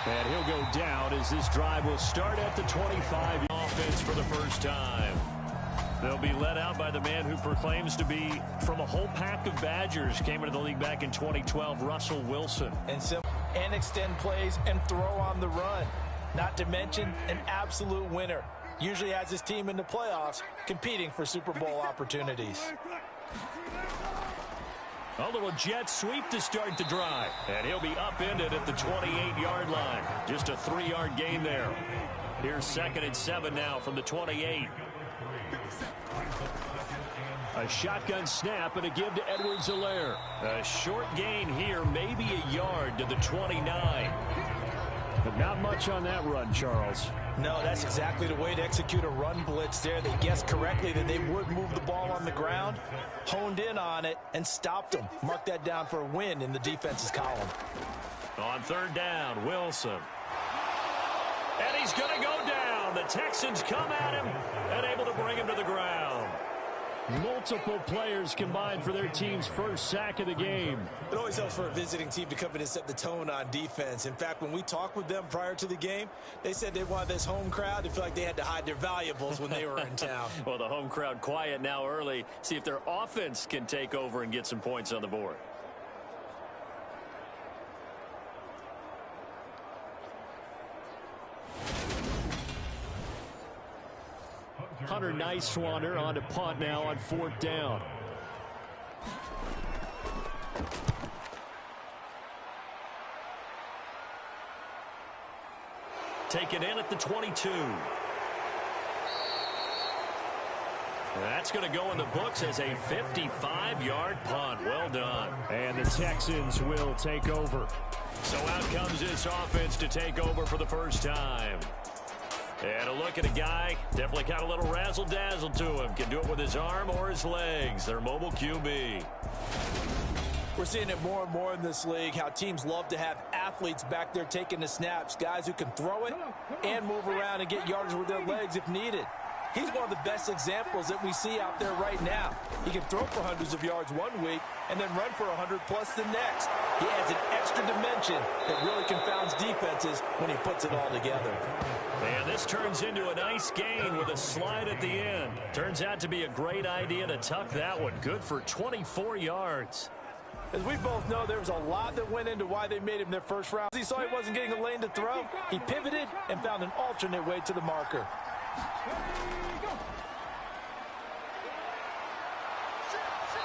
And he'll go down as this drive will start at the 25. Offense for the first time. They'll be led out by the man who proclaims to be from a whole pack of Badgers. Came into the league back in 2012, Russell Wilson. And extend plays and throw on the run. Not to mention an absolute winner. Usually has his team in the playoffs competing for Super Bowl opportunities. A little jet sweep to start the drive. And he'll be upended at the 28-yard line. Just a 3-yard gain there. Here's 2nd and 7 now from the 28. A shotgun snap and a give to Edwards-Helaire. A short gain here, maybe a yard to the 29. But not much on that run, Charles. No, that's exactly the way to execute a run blitz there. They guessed correctly that they would move the ball on the ground, honed in on it, and stopped them. Mark that down for a win in the defense's column. On 3rd down, Wilson. And he's going to go down. The Texans come at him and able to bring him to the ground. Multiple players combined for their team's first sack of the game. It always helps for a visiting team to come in and set the tone on defense. In fact, when we talked with them prior to the game, they said they wanted this home crowd to feel like they had to hide their valuables when they were in town. Well, the home crowd quiet now early. See if their offense can take over and get some points on the board. Hunter Nice-Swander on to punt now on 4th down. Taken in at the 22. That's going to go in the books as a 55-yard punt. Well done. And the Texans will take over. So out comes this offense to take over for the first time. And a look at a guy, definitely got a little razzle-dazzle to him. Can do it with his arm or his legs. Their mobile QB. We're seeing it more and more in this league, how teams love to have athletes back there taking the snaps, guys who can throw it and move around and get yardage with their legs if needed. He's one of the best examples that we see out there right now. He can throw for hundreds of yards one week and then run for 100+ the next. He adds an extra dimension that really confounds defenses when he puts it all together. And this turns into a nice gain with a slide at the end. Turns out to be a great idea to tuck that one. Good for 24 yards. As we both know, there was a lot that went into why they made him their first round. He saw he wasn't getting a lane to throw. He pivoted and found an alternate way to the marker.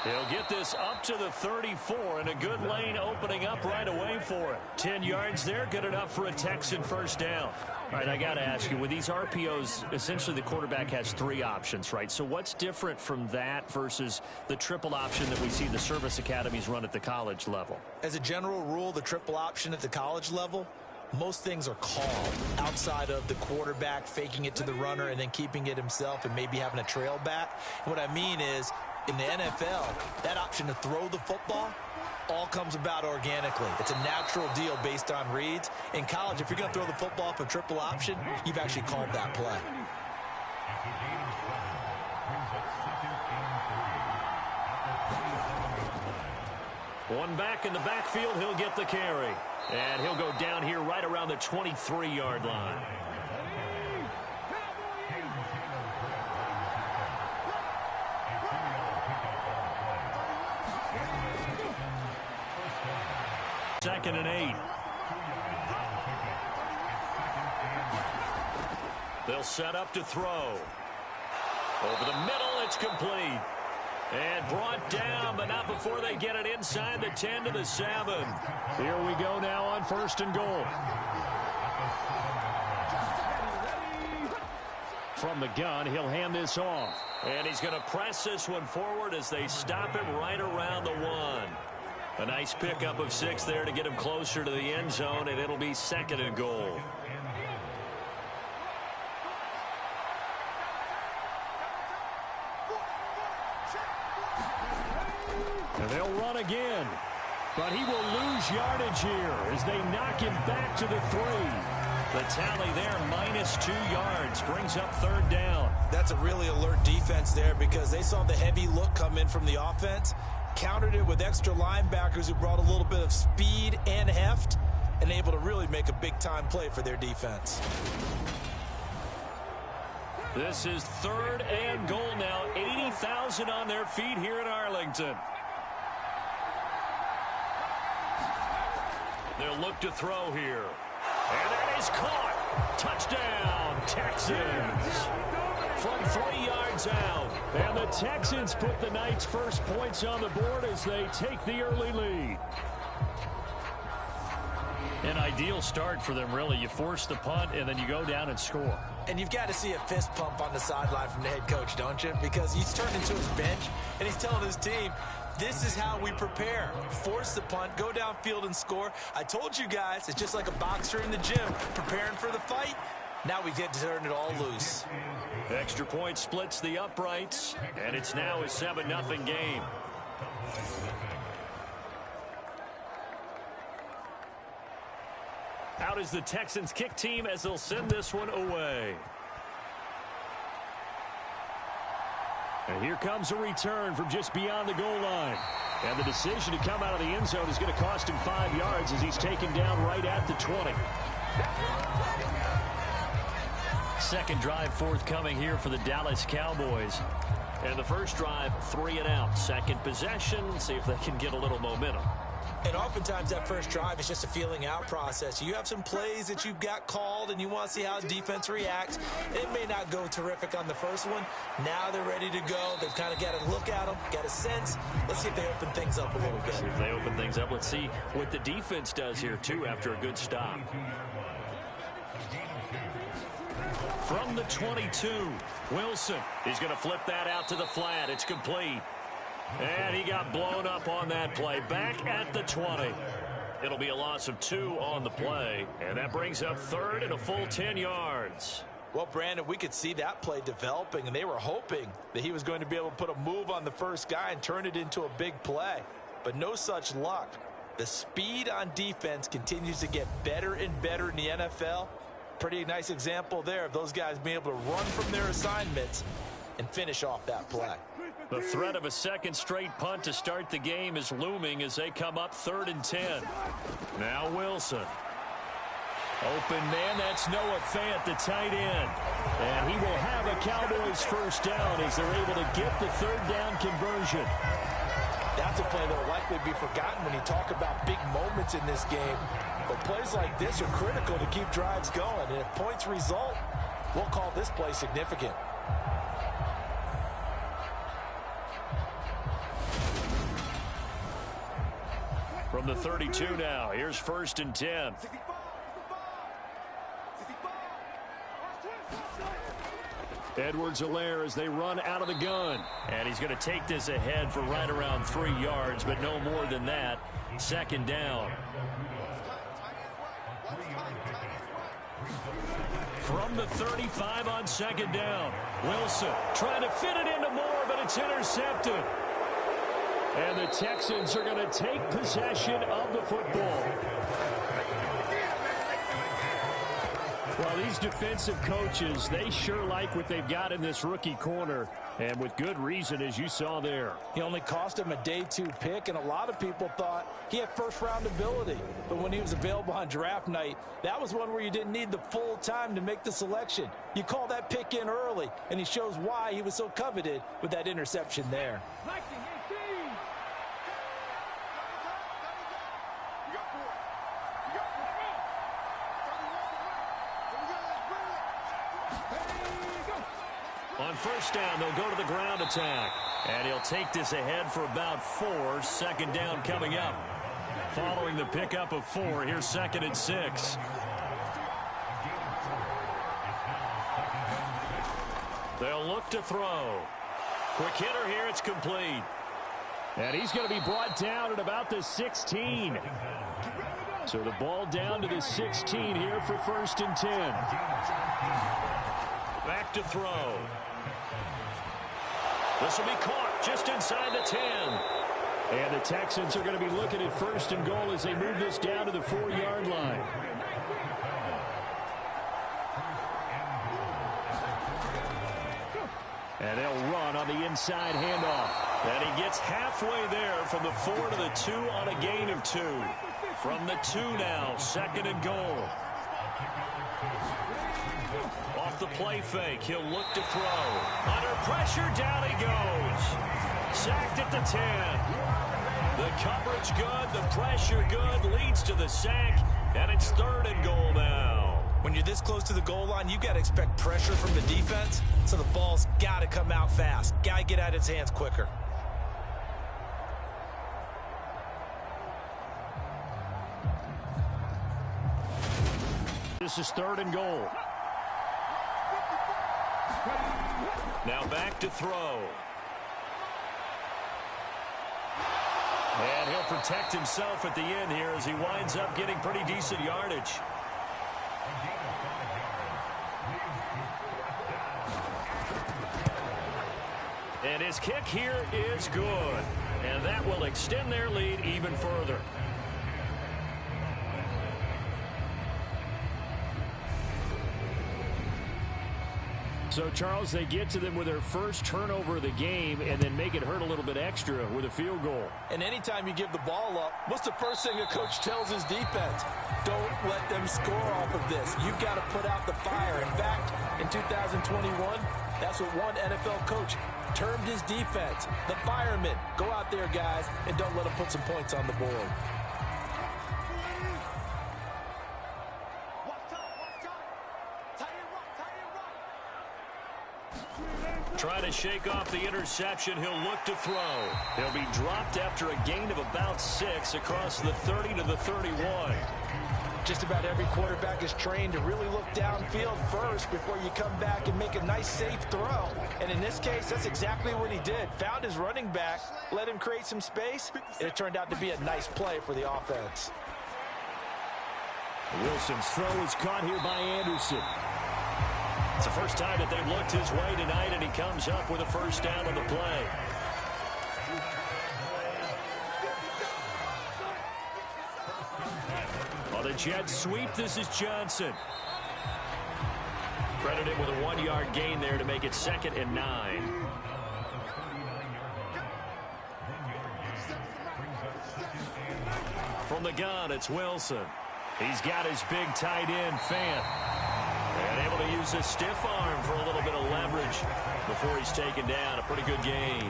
He'll get this up to the 34, and a good lane opening up right away for it. 10 yards there, good enough for a Texan first down. All right, I got to ask you, with these RPOs, essentially the quarterback has 3 options, right? So what's different from that versus the triple option that we see the service academies run at the college level? As a general rule, the triple option at the college level, most things are called outside of the quarterback faking it to the runner and then keeping it himself and maybe having a trail back. What I mean is, in the NFL, that option to throw the football all comes about organically. It's a natural deal based on reads. In college, if you're going to throw the football for triple option, you've actually called that play. One back in the backfield, he'll get the carry. And he'll go down here right around the 23-yard line. Second and 8. They'll set up to throw. Over the middle, it's complete. And brought down, but not before they get it inside the 10 to the 7. Here we go now on 1st and goal. From the gun, he'll hand this off. And he's going to press this one forward as they stop him right around the 1. A nice pickup of 6 there to get him closer to the end zone, and it'll be 2nd and goal. And they'll run again, but he will lose yardage here as they knock him back to the 3. The tally there, -2 yards, brings up 3rd down. That's a really alert defense there because they saw the heavy look come in from the offense, countered it with extra linebackers who brought a little bit of speed and heft, and able to really make a big-time play for their defense. This is 3rd and goal now. 80,000 on their feet here in Arlington. They'll look to throw here. And that is caught. Touchdown, Texans. From 3 yards out. And the Texans put the night's first points on the board as they take the early lead. An ideal start for them, really. You force the punt, and then you go down and score. And you've got to see a fist pump on the sideline from the head coach, don't you? Because he's turned into his bench, and he's telling his team, this is how we prepare. Force the punt, go downfield and score. I told you guys, it's just like a boxer in the gym preparing for the fight. Now we get to turn it all loose. Extra point splits the uprights, and it's now a 7-0 game. Out is the Texans kick team as they'll send this one away. And here comes a return from just beyond the goal line. And the decision to come out of the end zone is going to cost him 5 yards as he's taken down right at the 20. Second drive forthcoming here for the Dallas Cowboys. And the first drive, 3 and out. Second possession, see if they can get a little momentum. And oftentimes that first drive is just a feeling out process. You have some plays that you've got called and you want to see how the defense reacts. It may not go terrific on the first one. Now they're ready to go. They've kind of got to look at them, got a sense. Let's see if they open things up a little bit. See if they open things up. Let's see what the defense does here, too, after a good stop. From the 22, Wilson. He's going to flip that out to the flat. It's complete. And he got blown up on that play. Back at the 20. It'll be a loss of 2 on the play. And that brings up 3rd and a full 10 yards. Well, Brandon, we could see that play developing, and they were hoping that he was going to be able to put a move on the first guy and turn it into a big play. But no such luck. The speed on defense continues to get better and better in the NFL. Pretty nice example there of those guys being able to run from their assignments and finish off that play. The threat of a second straight punt to start the game is looming as they come up 3rd and 10. Now Wilson. Open man, that's Noah Fant, the tight end. And he will have a Cowboys first down as they're able to get the 3rd down conversion. That's a play that will likely be forgotten when you talk about big moments in this game. But plays like this are critical to keep drives going. And if points result, we'll call this play significant. From the 32 now, here's 1st and 10. Edwards-Helaire as they run out of the gun. And he's going to take this ahead for right around 3 yards, but no more than that. 2nd down. From the 35 on 2nd down. Wilson trying to fit it into Moore, but it's intercepted. And the Texans are going to take possession of the football. Well, these defensive coaches, they sure like what they've got in this rookie corner, and with good reason, as you saw there. He only cost him a day 2 pick, and a lot of people thought he had first-round ability. But when he was available on draft night, that was one where you didn't need the full time to make the selection. You call that pick in early, and he shows why he was so coveted with that interception there. On 1st down, they'll go to the ground attack. And he'll take this ahead for about 4. 2nd down coming up. Following the pickup of 4, here's 2nd and 6. They'll look to throw. Quick hitter here, it's complete. And he's going to be brought down at about the 16. So the ball down to the 16 here for 1st and 10. Back to throw. This will be caught just inside the 10. And the Texans are going to be looking at 1st and goal as they move this down to the 4-yard line. And they'll run on the inside handoff. And he gets halfway there from the 4 to the 2 on a gain of 2. From the 2 now, 2nd and goal. Off the play fake, he'll look to throw. Under pressure, down he goes. Sacked at the 10. The coverage good, the pressure good, leads to the sack, and it's 3rd and goal now. When you're this close to the goal line, you've got to expect pressure from the defense, so the ball's got to come out fast. Got to get out of his hands quicker. This is 3rd and goal. Now back to throw. And he'll protect himself at the end here as he winds up getting pretty decent yardage. And his kick here is good. And that will extend their lead even further. So, Charles, they get to them with their first turnover of the game and then make it hurt a little bit extra with a field goal. And anytime you give the ball up, what's the first thing a coach tells his defense? Don't let them score off of this. You've got to put out the fire. In fact, in 2021, that's what one NFL coach termed his defense. The firemen. Go out there, guys, and don't let them put some points on the board. Trying to shake off the interception. He'll look to throw. He'll be dropped after a gain of about 6 across the 30 to the 31. Just about every quarterback is trained to really look downfield first before you come back and make a nice, safe throw. And in this case, that's exactly what he did. Found his running back, let him create some space, and it turned out to be a nice play for the offense. Wilson's throw is caught here by Anderson. It's the first time that they've looked his way tonight, and he comes up with a first down on the play. On the jet sweep, this is Johnson. Credited with a 1-yard gain there to make it 2nd and 9. From the gun, it's Wilson. He's got his big tight end, Fant. And able to use his stiff arm for a little bit of leverage before he's taken down. A pretty good gain.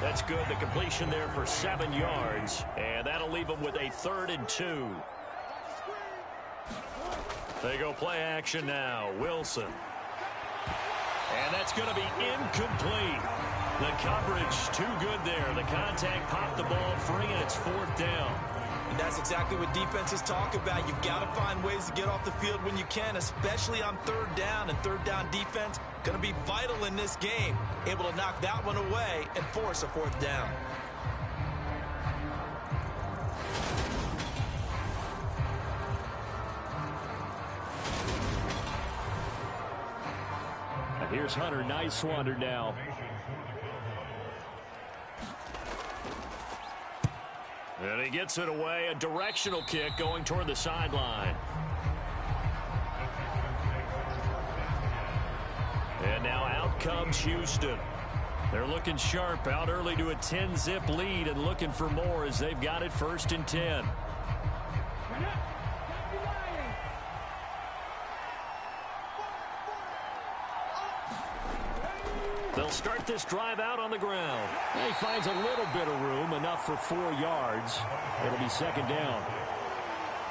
That's good. The completion there for 7 yards. And that'll leave him with a 3rd and 2. They go play action now. Wilson. And that's going to be incomplete. The coverage too good there. The contact popped the ball free, and it's 4th down. And that's exactly what defenses talk about. You've got to find ways to get off the field when you can, especially on 3rd down. And 3rd down defense going to be vital in this game. Able to knock that one away and force a 4th down. And here's Hunter. Nice wander now. And he gets it away. A directional kick going toward the sideline. And now out comes Houston. They're looking sharp, out early to a 10-zip lead and looking for more as they've got it 1st and 10. They'll start this drive out on the ground. He finds a little bit of room, enough for 4 yards. It'll be 2nd down.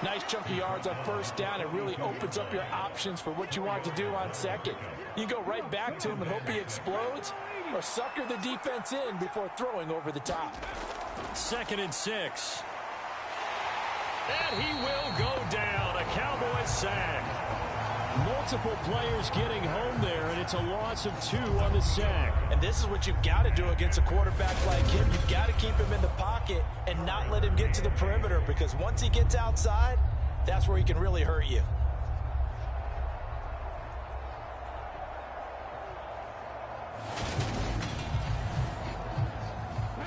Nice chunk of yards on 1st down. It really opens up your options for what you want to do on 2nd. You go right back to him and hope he explodes, or sucker the defense in before throwing over the top. 2nd and 6. And he will go down. A Cowboys sack. Multiple players getting home there, and it's a loss of 2 on the sack. And this is what you've got to do against a quarterback like him. You've got to keep him in the pocket and not let him get to the perimeter, because once he gets outside, that's where he can really hurt you.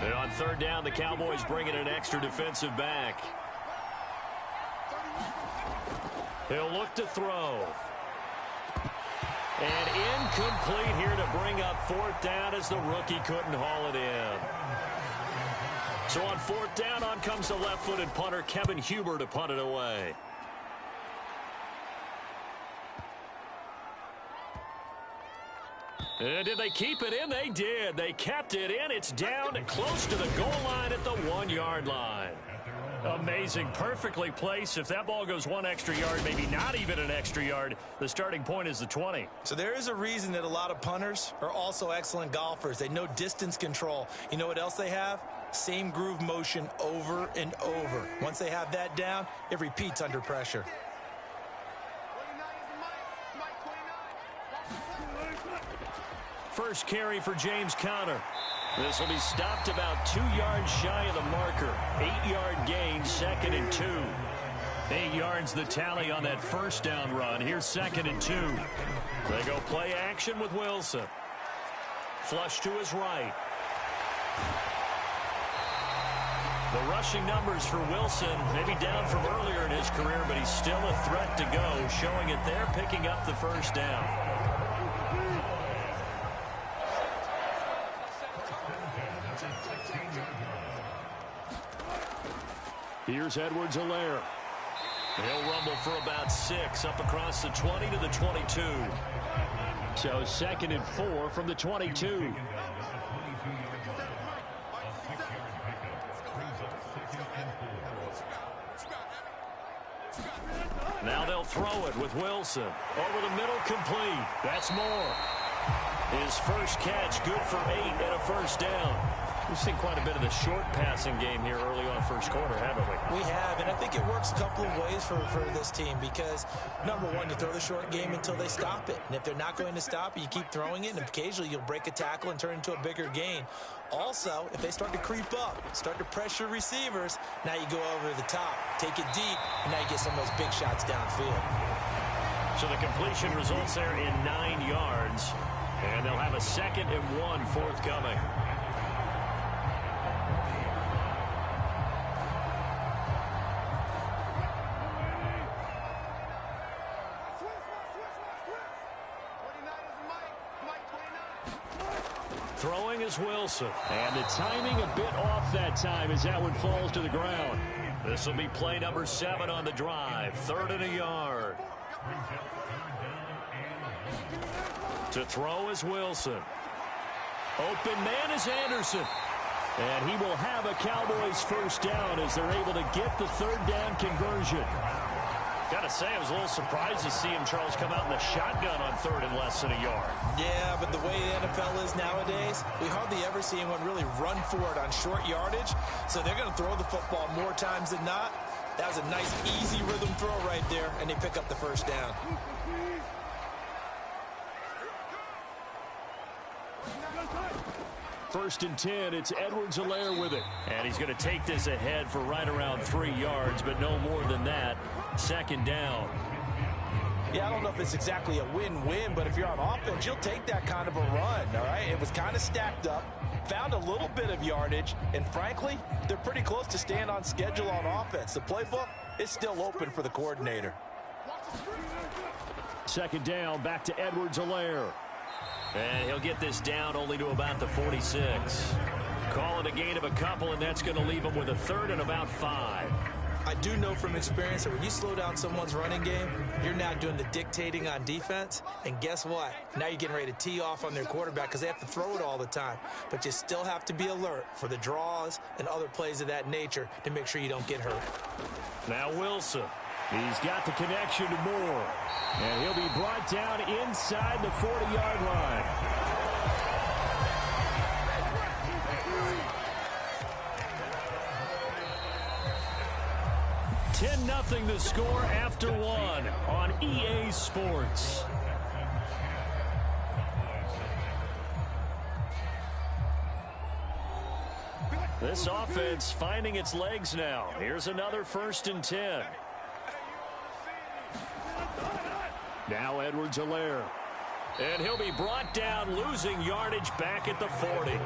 And on 3rd down, the Cowboys bring in an extra defensive back. He'll look to throw. And incomplete here to bring up 4th down as the rookie couldn't haul it in. So on fourth down, on comes the left-footed punter, Kevin Huber, to punt it away. And did they keep it in? They did. They kept it in. It's down close to the goal line at the 1-yard line. Amazing. Perfectly placed. If that ball goes one extra yard, maybe not even an extra yard, the starting point is the 20. So there is a reason that a lot of punters are also excellent golfers. They know distance control. You know what else they have? Same groove motion over and over. Once they have that down, it repeats under pressure. First carry for James Conner. This will be stopped about 2 yards shy of the marker. 8-yard gain, 2nd and 2. 8 yards the tally on that first down run. Here's 2nd and 2. They go play action with Wilson. Flush to his right. The rushing numbers for Wilson, maybe down from earlier in his career, but he's still a threat to go, showing it there, picking up the first down. Here's Edwards-Helaire. He'll rumble for about 6 up across the 20 to the 22. So 2nd and 4 from the 22. Now they'll throw it with Wilson. Over the middle, complete. That's Moore. His first catch, good for 8 and a first down. We've seen quite a bit of the short passing game here early on first quarter, haven't we? We have, and I think it works a couple of ways for this team because, number one, you throw the short game until they stop it. And if they're not going to stop it, you keep throwing it, and occasionally you'll break a tackle and turn into a bigger gain. Also, if they start to creep up, start to pressure receivers, now you go over the top, take it deep, and now you get some of those big shots downfield. So the completion results there in 9 yards, and they'll have a 2nd and 1 forthcoming. Throwing is Wilson. And the timing a bit off that time as that one falls to the ground. This will be play number 7 on the drive. 3rd and a yard. To throw is Wilson. Open man is Anderson. And he will have a Cowboys first down as they're able to get the 3rd down conversion. Gotta say, I was a little surprised to see him, Charles, come out in the shotgun on 3rd and less than a yard. Yeah, but the way the NFL is nowadays, we hardly ever see anyone really run for it on short yardage. So they're going to throw the football more times than not. That was a nice, easy rhythm throw right there, and they pick up the first down. First and 10, it's Edwards-Helaire with it. And he's going to take this ahead for right around 3 yards, but no more than that. 2nd down. Yeah, I don't know if it's exactly a win-win, but if you're on offense, you'll take that kind of a run, all right? It was kind of stacked up, found a little bit of yardage, and frankly, they're pretty close to staying on schedule on offense. The playbook is still open for the coordinator. 2nd down, back to Edwards-Helaire. And he'll get this down only to about the 46. Call it a gain of a couple, and that's going to leave him with a 3rd and about 5. I do know from experience that when you slow down someone's running game, you're now doing the dictating on defense. And guess what? Now you're getting ready to tee off on their quarterback because they have to throw it all the time. But you still have to be alert for the draws and other plays of that nature to make sure you don't get hurt. Now Wilson. He's got the connection to Moore. And he'll be brought down inside the 40-yard line. (10-0) the score after 1 on EA Sports. This offense finding its legs now. Here's another 1st and 10. Now Edwards-Helaire. And he'll be brought down, losing yardage back at the 40.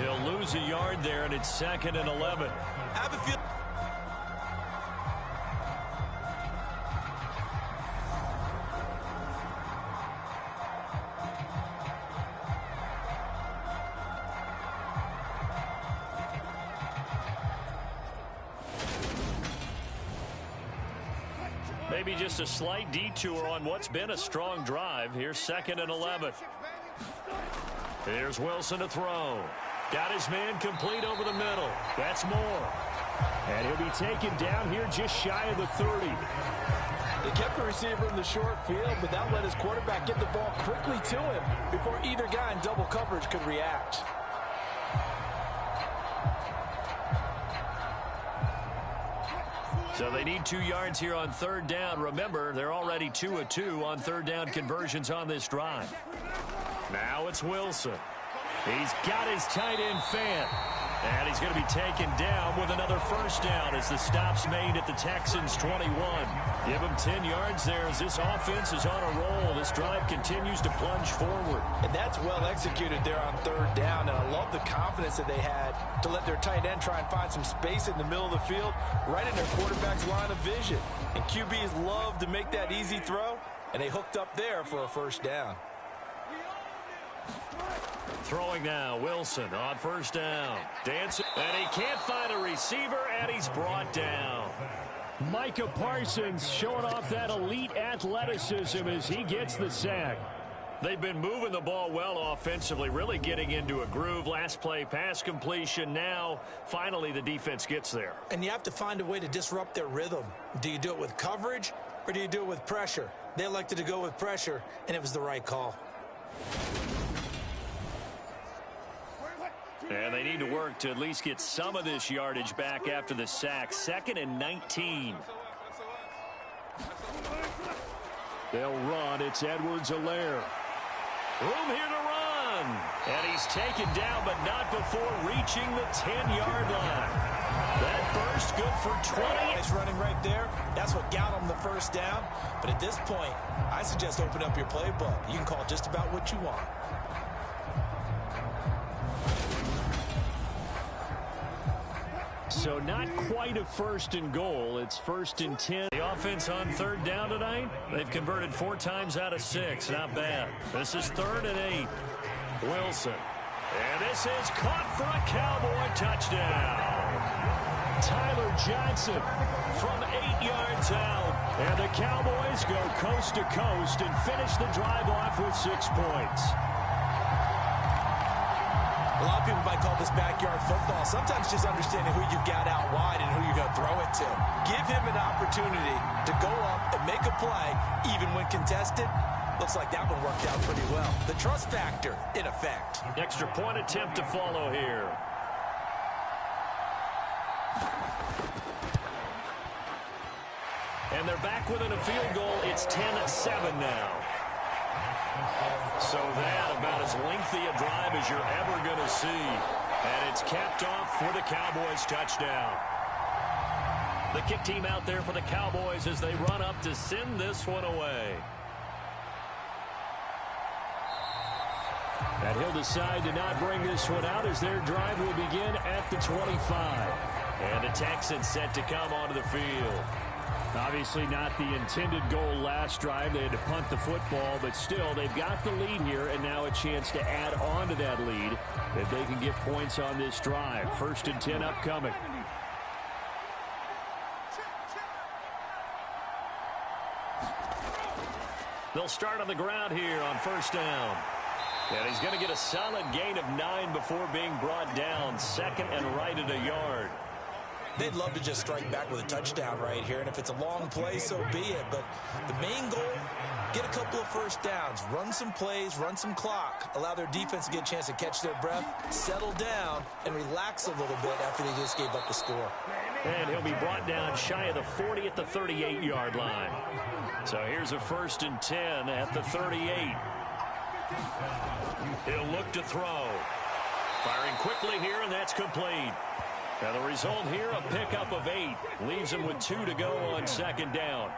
He'll lose a yard there, and it's 2nd and 11. maybe just a slight detour on what's been a strong drive. Here's 2nd and 11. Here's Wilson to throw. Got his man complete over the middle. That's Moore. And he'll be taken down here just shy of the 30. They kept the receiver in the short field, but that let his quarterback get the ball quickly to him before either guy in double coverage could react. So they need 2 yards here on 3rd down. Remember, they're already 2 of 2 on 3rd down conversions on this drive. Now it's Wilson. He's got his tight end fan. And he's going to be taken down with another 1st down as the stop's made at the Texans' 21. Give him 10 yards there as this offense is on a roll. This drive continues to plunge forward. And that's well executed there on 3rd down. And I love the confidence that they had to let their tight end try and find some space in the middle of the field, right in their quarterback's line of vision. And QBs love to make that easy throw, and they hooked up there for a 1st down. Throwing now, Wilson on 1st down. Dancing, and he can't find a receiver, and he's brought down. Micah Parsons showing off that elite athleticism as he gets the sack. They've been moving the ball well offensively, really getting into a groove. Last play, pass completion. Now, finally, the defense gets there. And you have to find a way to disrupt their rhythm. Do you do it with coverage, or do you do it with pressure? They elected to go with pressure, and it was the right call. And they need to work to at least get some of this yardage back after the sack. 2nd and 19. They'll run. It's Edwards-Helaire. Room here to run. And he's taken down, but not before reaching the 10-yard line. That burst good for 20. He's running right there. That's what got him the 1st down. But at this point, I suggest open up your playbook. You can call just about what you want. So not quite a 1st and goal. It's 1st and 10. The offense on 3rd down tonight, they've converted 4 times out of 6. Not bad. This is 3rd and 8. Wilson. And this is caught for a Cowboy touchdown. Tyler Johnson From 8 yards out. And the Cowboys go coast to coast and finish the drive off with 6 points. A lot of people might call this backyard football. Sometimes just understanding who you've got out wide and who you're going to throw it to. Give him an opportunity to go up and make a play, even when contested. Looks like that one worked out pretty well. The trust factor, in effect. Extra point attempt to follow here. And they're back within a field goal. It's 10-7 now. So that about as lengthy a drive as you're ever going to see. And it's capped off for the Cowboys touchdown. The kick team out there for the Cowboys as they run up to send this one away. And he'll decide to not bring this one out as their drive will begin at the 25. And the Texans set to come onto the field. Obviously not the intended goal last drive. They had to punt the football, but still they've got the lead here and now a chance to add on to that lead if they can get points on this drive. 1st and 10 upcoming. They'll start on the ground here on 1st down. And he's going to get a solid gain of 9 before being brought down. 2nd and right at a yard. They'd love to just strike back with a touchdown right here, and if it's a long play, so be it. But the main goal, get a couple of 1st downs, run some plays, run some clock, allow their defense to get a chance to catch their breath, settle down, and relax a little bit after they just gave up the score. And he'll be brought down shy of the 40 at the 38-yard line. So here's a 1st and 10 at the 38. He'll look to throw. Firing quickly here, and that's complete. Now the result here, a pickup of 8. Leaves him with 2 to go on 2nd down.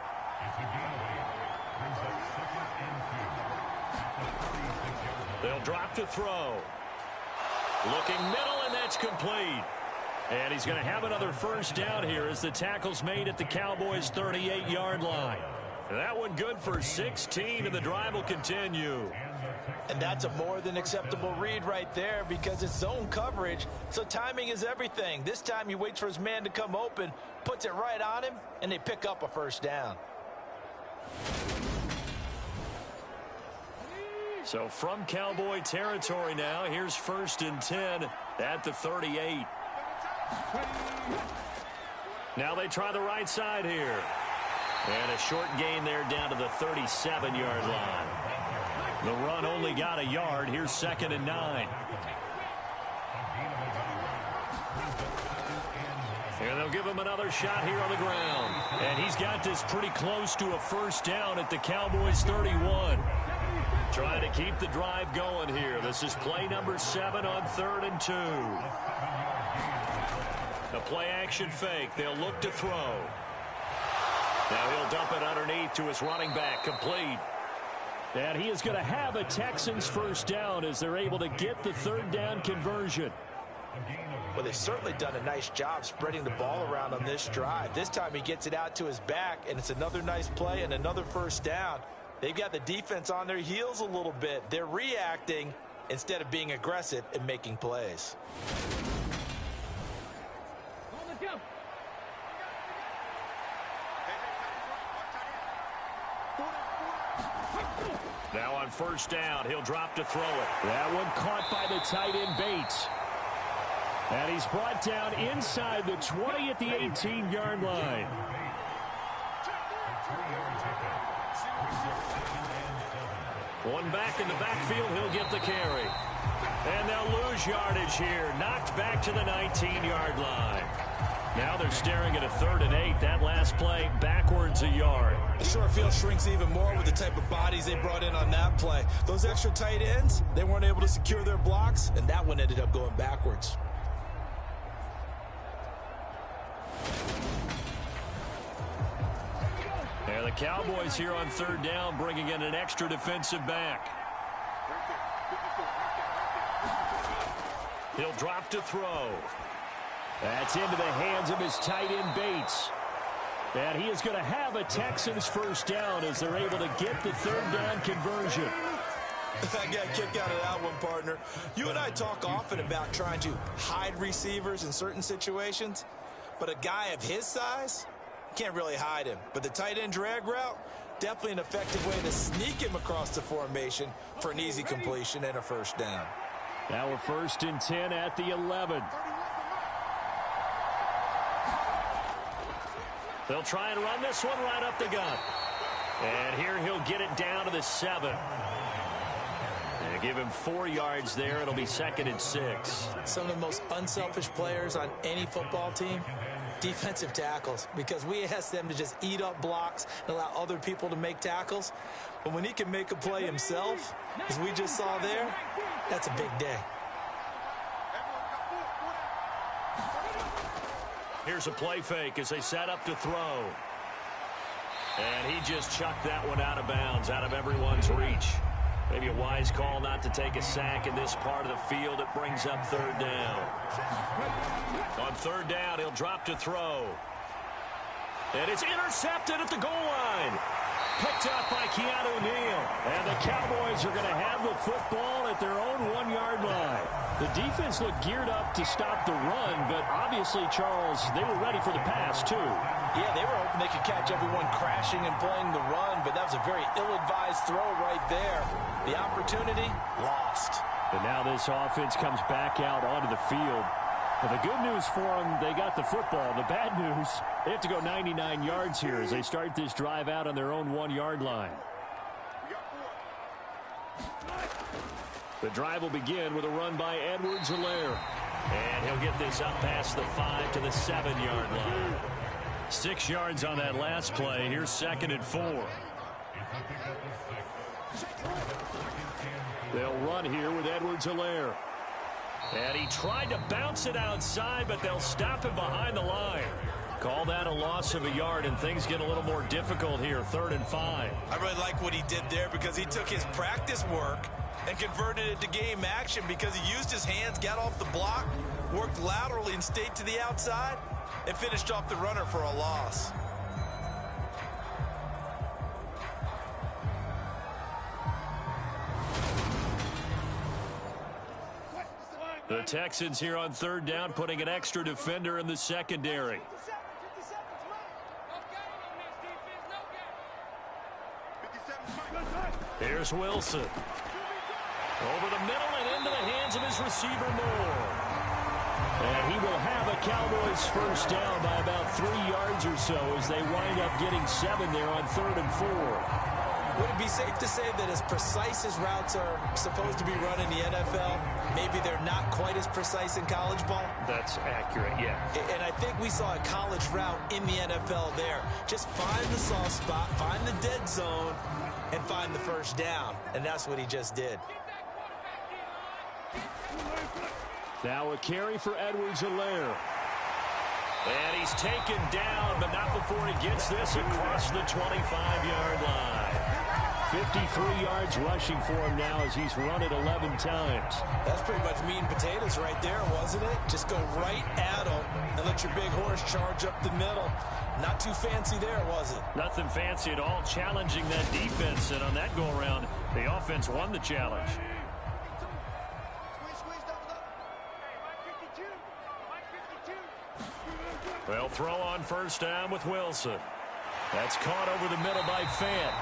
They'll drop to throw. Looking middle, and that's complete. And he's going to have another 1st down here as the tackle's made at the Cowboys' 38-yard line. That one good for 16, and the drive will continue. And that's a more than acceptable read right there because it's zone coverage, so timing is everything. This time he waits for his man to come open, puts it right on him, and they pick up a 1st down. So from Cowboy territory now, here's 1st and 10 at the 38. Now they try the right side here. And a short gain there down to the 37-yard line. The run only got a yard. Here's 2nd and 9. And they'll give him another shot here on the ground. And he's got this pretty close to a 1st down at the Cowboys 31. Trying to keep the drive going here. This is play number 7 on 3rd and 2. A play-action fake. They'll look to throw. Now he'll dump it underneath to his running back. Complete. And he is going to have a Texans 1st down as they're able to get the 3rd down conversion. Well, they've certainly done a nice job spreading the ball around on this drive. This time he gets it out to his back, and it's another nice play and another 1st down. They've got the defense on their heels a little bit. They're reacting instead of being aggressive and making plays. Now on 1st down, he'll drop to throw it. That one caught by the tight end Bates. And he's brought down inside the 20 at the 18-yard line. One back in the backfield, he'll get the carry. And they'll lose yardage here. Knocked back to the 19-yard line. Now they're staring at a 3rd and 8. That last play backwards a yard. The short field shrinks even more with the type of bodies they brought in on that play. Those extra tight ends, they weren't able to secure their blocks, and that one ended up going backwards. And the Cowboys here on 3rd down bringing in an extra defensive back. He'll drop to throw. That's into the hands of his tight end Bates. And he is going to have a Texans 1st down as they're able to get the 3rd down conversion. I got a kick out of that one, partner. You and I talk often about trying to hide receivers in certain situations, but a guy of his size can't really hide him. But the tight end drag route, definitely an effective way to sneak him across the formation for an easy completion and a 1st down. Now we're 1st and 10 at the 11. They'll try and run this one right up the gut. And here he'll get it down to the 7. And give him 4 yards there. It'll be 2nd and 6. Some of the most unselfish players on any football team, defensive tackles, because we ask them to just eat up blocks and allow other people to make tackles. But when he can make a play himself, as we just saw there, that's a big day. Here's a play fake as they set up to throw. And he just chucked that one out of bounds, out of everyone's reach. Maybe a wise call not to take a sack in this part of the field. It brings up 3rd down. On 3rd down, he'll drop to throw. And it's intercepted at the goal line. Picked up by Keanu Neal. And the Cowboys are going to have the football at their own 1-yard line. The defense looked geared up to stop the run, but obviously, Charles, they were ready for the pass, too. Yeah, they were hoping they could catch everyone crashing and playing the run, but that was a very ill-advised throw right there. The opportunity, lost. And now this offense comes back out onto the field. Well, the good news for them, they got the football. The bad news, they have to go 99 yards here as they start this drive out on their own 1-yard line. The drive will begin with a run by Edwards-Helaire. And he'll get this up past the 5 to the 7-yard line. 6 yards on that last play. Here's 2nd and 4. They'll run here with Edwards-Helaire. And he tried to bounce it outside, but they'll stop him behind the line. Call that a loss of a yard, and things get a little more difficult here. 3rd and 5. I really like what he did there because he took his practice work and converted it to game action because he used his hands, got off the block, worked laterally and stayed to the outside, and finished off the runner for a loss. The Texans here on 3rd down, putting an extra defender in the secondary. Here's Wilson. Over the middle and into the hands of his receiver, Moore. And he will have a Cowboys first down by about 3 yards or so as they wind up getting 7 there on 3rd and 4. Would it be safe to say that as precise as routes are supposed to be run in the NFL, maybe they're not quite as precise in college ball? That's accurate, yeah. And I think we saw a college route in the NFL there. Just find the soft spot, find the dead zone, and find the first down. And that's what he just did. Now a carry for Edwards-Helaire. And he's taken down, but not before he gets this across the 25-yard line. 53 yards rushing for him now as he's run it 11 times. That's pretty much meat and potatoes right there, wasn't it? Just go right at him and let your big horse charge up the middle. Not too fancy there, was it? Nothing fancy at all, challenging that defense. And on that go-around, the offense won the challenge. They'll throw on first down with Wilson. That's caught over the middle by Fant.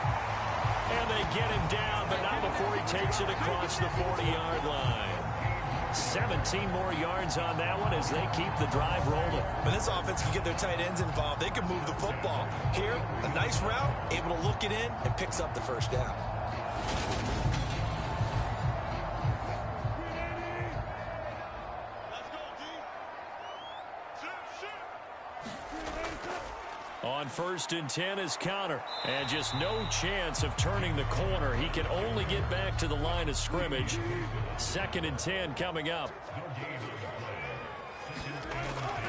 And they get him down, but not before he takes it across the 40-yard line. 17 more yards on that one as they keep the drive rolling. When this offense can get their tight ends involved, they can move the football. Here, a nice route, able to look it in, and picks up the first down. On 1st and 10 is Connor. And just no chance of turning the corner. He can only get back to the line of scrimmage. 2nd and 10 coming up.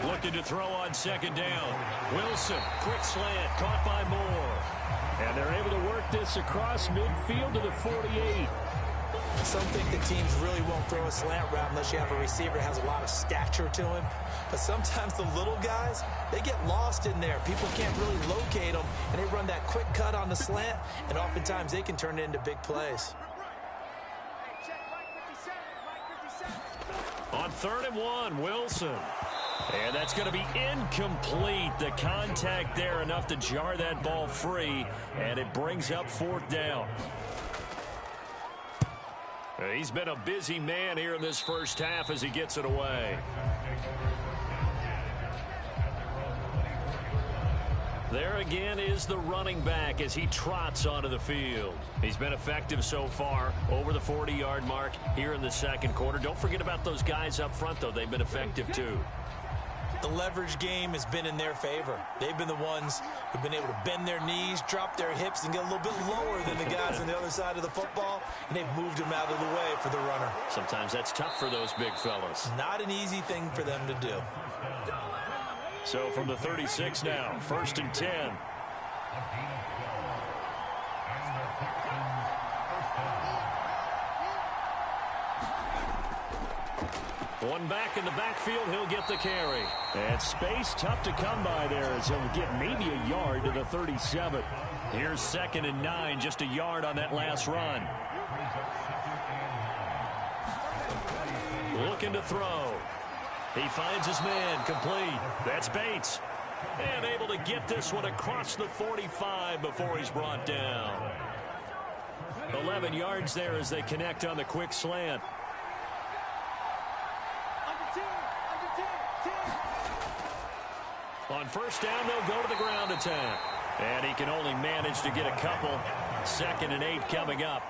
Looking to throw on 2nd down. Wilson, quick slant, caught by Moore. And they're able to work this across midfield to the 48. Some think the teams really won't throw a slant route unless you have a receiver that has a lot of stature to him. But sometimes the little guys, they get lost in there. People can't really locate them, and they run that quick cut on the slant, and oftentimes they can turn it into big plays. On 3rd and 1, Wilson. And that's going to be incomplete. The contact there enough to jar that ball free, and it brings up 4th down. He's been a busy man here in this first half as he gets it away. There again is the running back as he trots onto the field. He's been effective so far over the 40-yard mark here in the 2nd quarter. Don't forget about those guys up front, though. They've been effective, too. The leverage game has been in their favor. They've been the ones who've been able to bend their knees, drop their hips, and get a little bit lower than the guys on the other side of the football, and they've moved them out of the way for the runner. Sometimes that's tough for those big fellas. Not an easy thing for them to do. So from the 36 now, 1st and 10. One back in the backfield, he'll get the carry. And space tough to come by there as he'll get maybe a yard to the 37. Here's 2nd and 9, just a yard on that last run. Looking to throw. He finds his man, complete. That's Bates. And able to get this one across the 45 before he's brought down. 11 yards there as they connect on the quick slant. On first down, they'll go to the ground attack. And he can only manage to get a couple. 2nd and 8 coming up.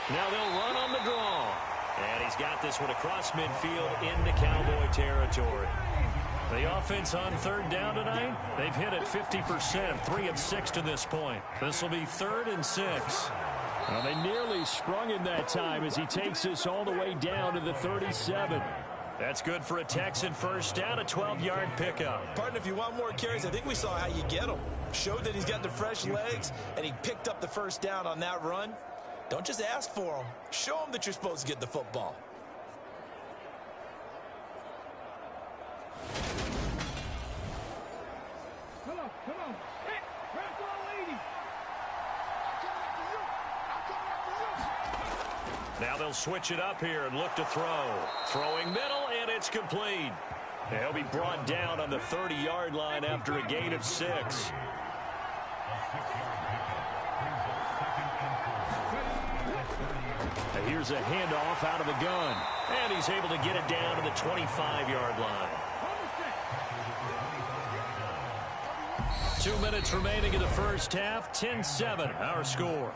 Now they'll run on the draw. And he's got this one across midfield into Cowboy territory. The offense on 3rd down tonight, they've hit it 50%, 3 of 6 to this point. This will be 3rd and 6. Well, they nearly sprung him that time as he takes this all the way down to the 37. That's good for a Texan first down, a 12-yard pickup. Pardon, if you want more carries, I think we saw how you get him. Showed that he's got the fresh legs, and he picked up the first down on that run. Don't just ask for him. Show him that you're supposed to get the football. Come on. Hey, where's the lady? Now they'll switch it up here and look to throw. Throwing middle, and it's complete. He'll be brought down on the 30-yard line after a gain of 6. Here's a handoff out of the gun. And he's able to get it down to the 25-yard line. 2 minutes remaining in the first half. 10-7, our score.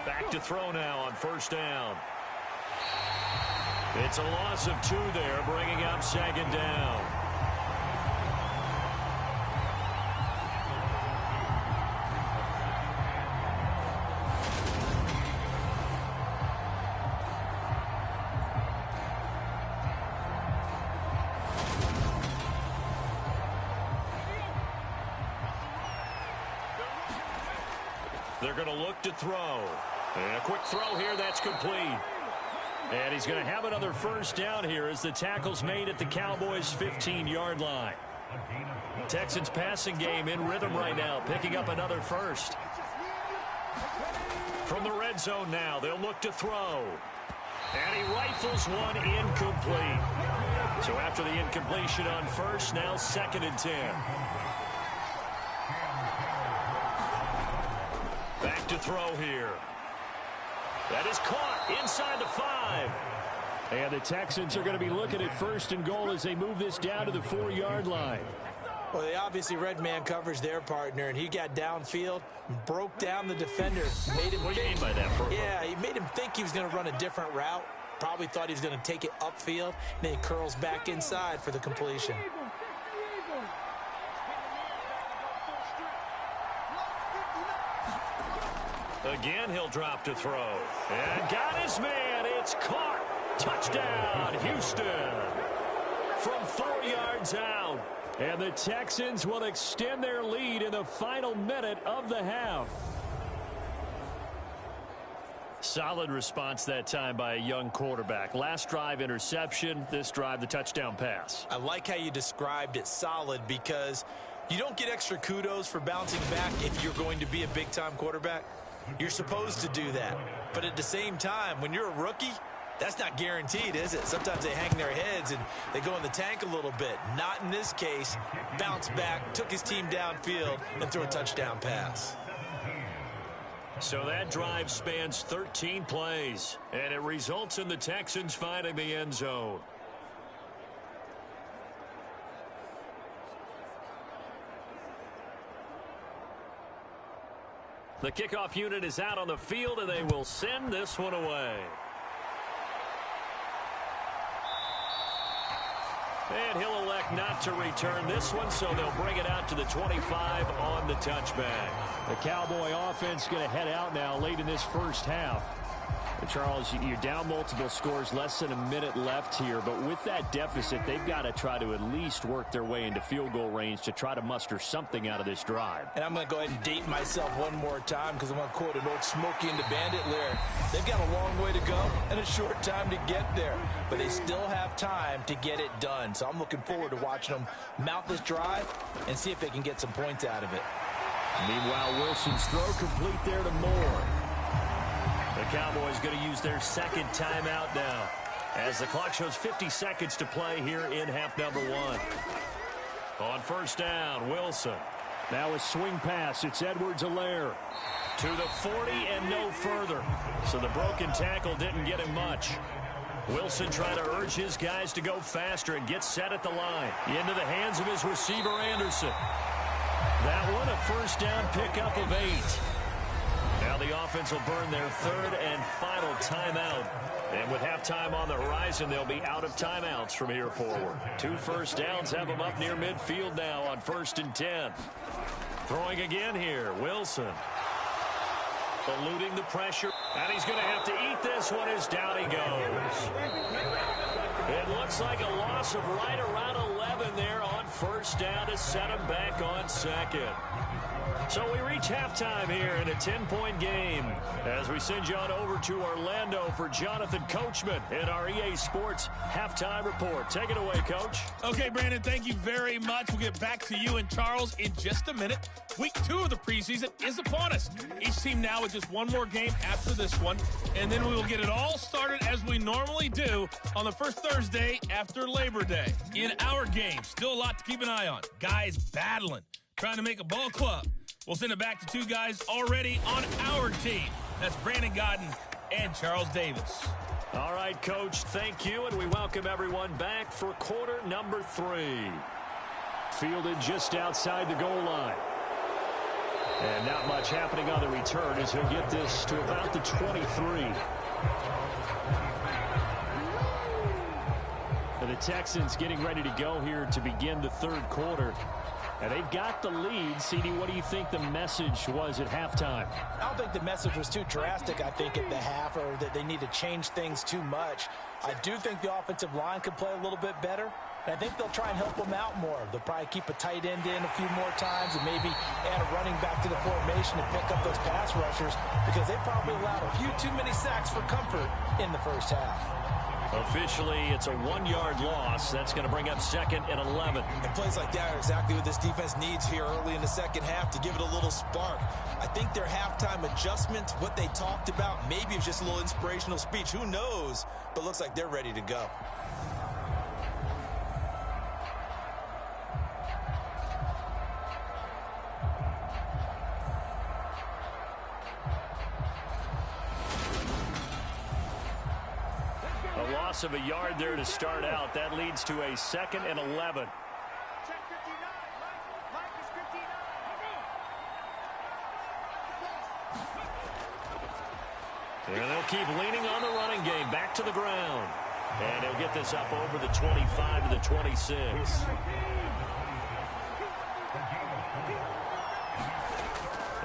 Back to throw now on first down. It's a loss of 2 there, bringing up second down. They're going to look to throw. And a quick throw here, that's complete. And he's going to have another first down here as the tackle's made at the Cowboys' 15-yard line. Texans passing game in rhythm right now, picking up another first. From the red zone now, they'll look to throw. And he rifles one incomplete. So after the incompletion on first, now 2nd and 10. Back to throw here. That is caught inside the 5. And the Texans are going to be looking at 1st and goal as they move this down to the 4-yard line. Well, they obviously read man coverage their partner, and he got downfield, broke down the defender. Made him what do you mean by that, Bro? Yeah, he made him think he was going to run a different route. Probably thought he was going to take it upfield. And then he curls back inside for the completion. Again, he'll drop to throw. And got his man. It's caught. Touchdown, Houston. From 4 yards out. And the Texans will extend their lead in the final minute of the half. Solid response that time by a young quarterback. Last drive, interception. This drive, the touchdown pass. I like how you described it solid because you don't get extra kudos for bouncing back if you're going to be a big-time quarterback. You're supposed to do that. But at the same time, when you're a rookie, that's not guaranteed, is it? Sometimes they hang their heads and they go in the tank a little bit. Not in this case. Bounced back, took his team downfield, and threw a touchdown pass. So that drive spans 13 plays, and it results in the Texans finding the end zone. The kickoff unit is out on the field, and they will send this one away. And he'll elect not to return this one, so they'll bring it out to the 25 on the touchback. The Cowboy offense going to head out now late in this first half. And Charles, you're down multiple scores, less than a minute left here. But with that deficit, they've got to try to at least work their way into field goal range to try to muster something out of this drive. And I'm going to go ahead and date myself one more time because I'm going to quote an old Smokey and the Bandit lyric. They've got a long way to go and a short time to get there. But they still have time to get it done. So I'm looking forward to watching them mount this drive and see if they can get some points out of it. Meanwhile, Wilson's throw complete there to Moore. The Cowboys going to use their second timeout now as the clock shows 50 seconds to play here in half number 1. On first down, Wilson. Now a swing pass. It's Edwards-Helaire. To the 40 and no further. So the broken tackle didn't get him much. Wilson trying to urge his guys to go faster and get set at the line. Into the hands of his receiver, Anderson. That one a first down pickup of 8. Now the offense will burn their third and final timeout. And with halftime on the horizon, they'll be out of timeouts from here forward. 2 first downs have them up near midfield now on 1st and 10. Throwing again here, Wilson. Eluding the pressure. And he's going to have to eat this one as down he goes. It looks like a loss of right around 11 there on first down to set him back on second. So we reach halftime here in a 10-point game as we send you on over to Orlando for Jonathan Coachman in our EA Sports Halftime Report. Take it away, Coach. Okay, Brandon, thank you very much. We'll get back to you and Charles in just a minute. Week 2 of the preseason is upon us. Each team now with just one more game after this one, and then we will get it all started as we normally do on the first Thursday after Labor Day. In our game, still a lot to keep an eye on. Guys battling, trying to make a ball club. We'll send it back to 2 guys already on our team. That's Brandon Godden and Charles Davis. All right, Coach, thank you, and we welcome everyone back for quarter number 3. Fielded just outside the goal line. And not much happening on the return as he'll get this to about the 23. And the Texans getting ready to go here to begin the third quarter. And they've got the lead. CD, what do you think the message was at halftime? I don't think the message was too drastic, I think, at the half, or that they need to change things too much. I do think the offensive line could play a little bit better. And I think they'll try and help them out more. They'll probably keep a tight end in a few more times and maybe add a running back to the formation and pick up those pass rushers because they probably allowed a few too many sacks for comfort in the first half. Officially, it's a 1-yard loss. That's going to bring up second and 11. And plays like that are exactly what this defense needs here early in the second half to give it a little spark. I think their halftime adjustment, what they talked about, maybe it was just a little inspirational speech. Who knows? But looks like they're ready to go. A loss of a yard there to start out. That leads to a second and 11. And they'll keep leaning on the running game. Back to the ground. And he'll get this up over the 25 to the 26.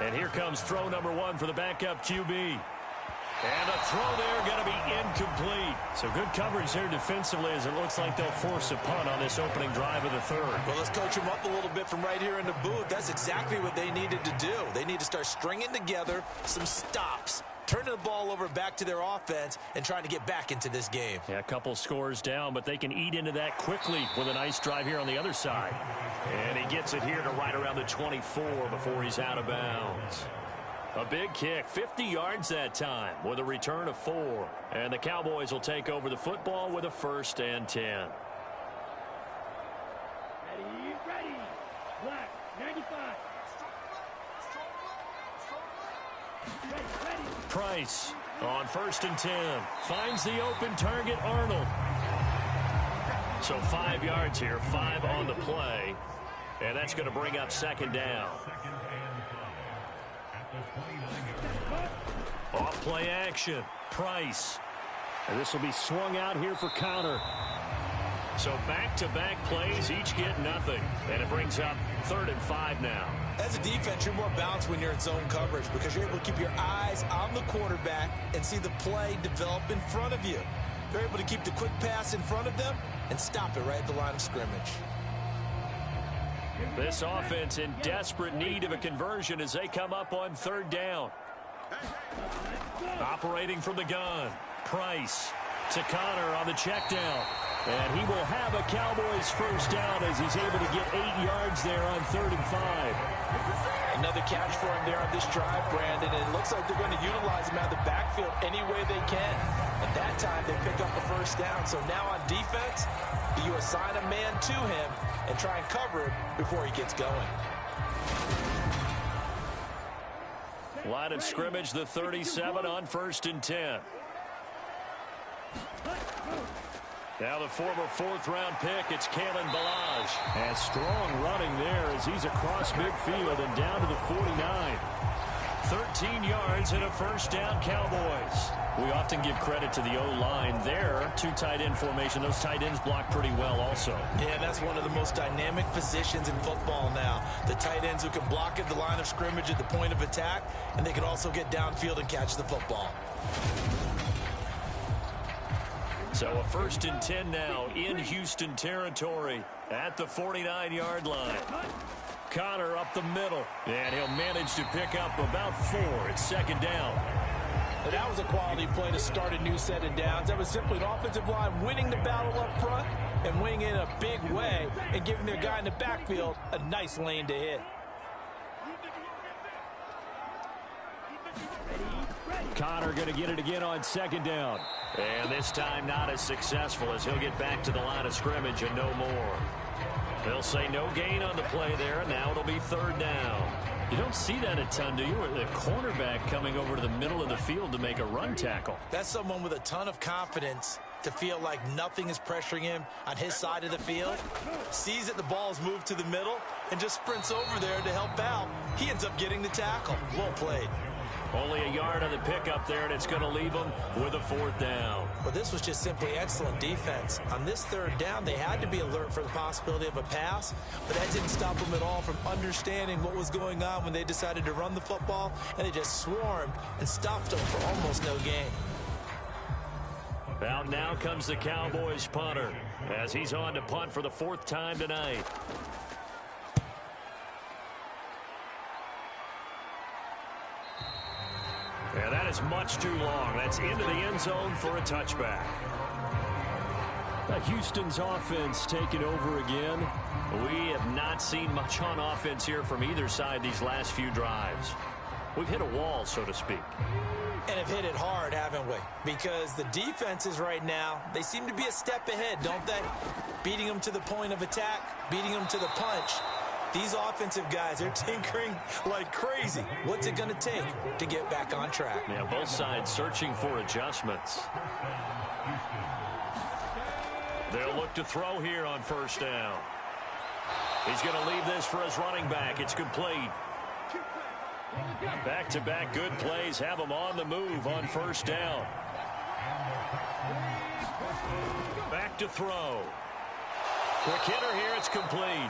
And here comes throw number 1 for the backup QB. And a throw there going to be incomplete. So good coverage there defensively as it looks like they'll force a punt on this opening drive of the third. Well, let's coach them up a little bit from right here in the booth. That's exactly what they needed to do. They need to start stringing together some stops, turning the ball over back to their offense and trying to get back into this game. Yeah, a couple scores down, but they can eat into that quickly with a nice drive here on the other side. And he gets it here to right around the 24 before he's out of bounds. A big kick, 50 yards that time with a return of 4. And the Cowboys will take over the football with a 1st and 10. Ready. Black, 95. Ready. Price on 1st and 10. Finds the open target, Arnold. So 5 yards here, 5 on the play. And that's going to bring up second down. Off play action. Price. And this will be swung out here for counter. So back-to-back plays, each get nothing. And it brings up 3rd and 5 now. As a defense, you're more balanced when you're in zone coverage because you're able to keep your eyes on the quarterback and see the play develop in front of you. They're able to keep the quick pass in front of them and stop it right at the line of scrimmage. This offense in desperate need of a conversion as they come up on 3rd down. Operating from the gun. Price to Connor on the check down. And he will have a Cowboys 1st down as he's able to get 8 yards there on 3rd and 5. Another catch for him there on this drive, Brandon. And it looks like they're going to utilize him out of the backfield any way they can. At that time, they pick up a 1st down. So now on defense, you assign a man to him and try and cover him before he gets going. Line of scrimmage, the 37 on 1st and 10. Now the former 4th-round pick, it's Kalen Ballage. And strong running there as he's across midfield and down to the 49. 13 yards and a 1st down, Cowboys. We often give credit to the O-line there. 2 tight end formation. Those tight ends block pretty well also. Yeah, that's one of the most dynamic positions in football now. The tight ends who can block at the line of scrimmage at the point of attack, and they can also get downfield and catch the football. So a 1st and 10 now in Houston territory at the 49-yard line. Connor up the middle, and he'll manage to pick up about 4. It's 2nd down. And that was a quality play to start a new set of downs. That was simply an offensive line winning the battle up front and winning in a big way and giving their guy in the backfield a nice lane to hit. Connor going to get it again on 2nd down. And this time not as successful as he'll get back to the line of scrimmage and no more. They'll say no gain on the play there, and now it'll be 3rd down. You don't see that a ton, do you? The cornerback coming over to the middle of the field to make a run tackle. That's someone with a ton of confidence to feel like nothing is pressuring him on his side of the field. Sees that the ball is moved to the middle and just sprints over there to help out. He ends up getting the tackle. Well played. Only a yard on the pickup there, and it's going to leave them with a 4th down. Well, this was just simply excellent defense. On this 3rd down, they had to be alert for the possibility of a pass, but that didn't stop them at all from understanding what was going on when they decided to run the football, and they just swarmed and stopped them for almost no gain. Out now comes the Cowboys punter as he's on to punt for the 4th time tonight. Yeah, that is much too long. That's into the end zone for a touchback. Houston's offense taking over again. We have not seen much on offense here from either side these last few drives. We've hit a wall, so to speak. And have hit it hard, haven't we? Because the defenses right now, they seem to be a step ahead, don't they? Beating them to the point of attack, beating them to the punch. These offensive guys, they're tinkering like crazy. What's it going to take to get back on track? Yeah, both sides searching for adjustments. They'll look to throw here on 1st down. He's going to leave this for his running back. It's complete. Back-to-back good plays have him on the move on 1st down. Back to throw. Quick hitter here. It's complete.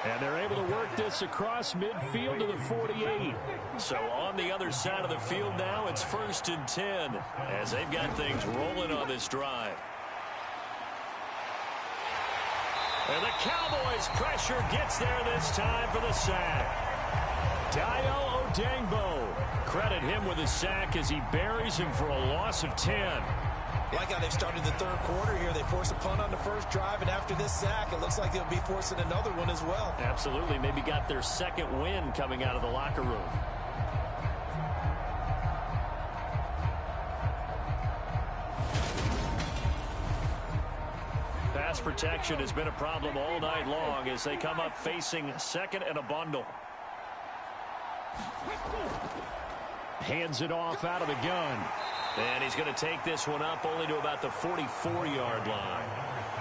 And they're able to work this across midfield to the 48. So on the other side of the field now, it's 1st and 10 as they've got things rolling on this drive. And the Cowboys pressure gets there this time for the sack. Dio Odangbo. Credit him with a sack as he buries him for a loss of 10. Like how they've started the 3rd quarter here. They force a punt on the 1st drive, and after this sack, it looks like they'll be forcing another one as well. Absolutely. Maybe got their 2nd win coming out of the locker room. Pass protection has been a problem all night long as they come up facing 2nd and a bundle. Hands it off out of the gun. And he's going to take this one up only to about the 44-yard line.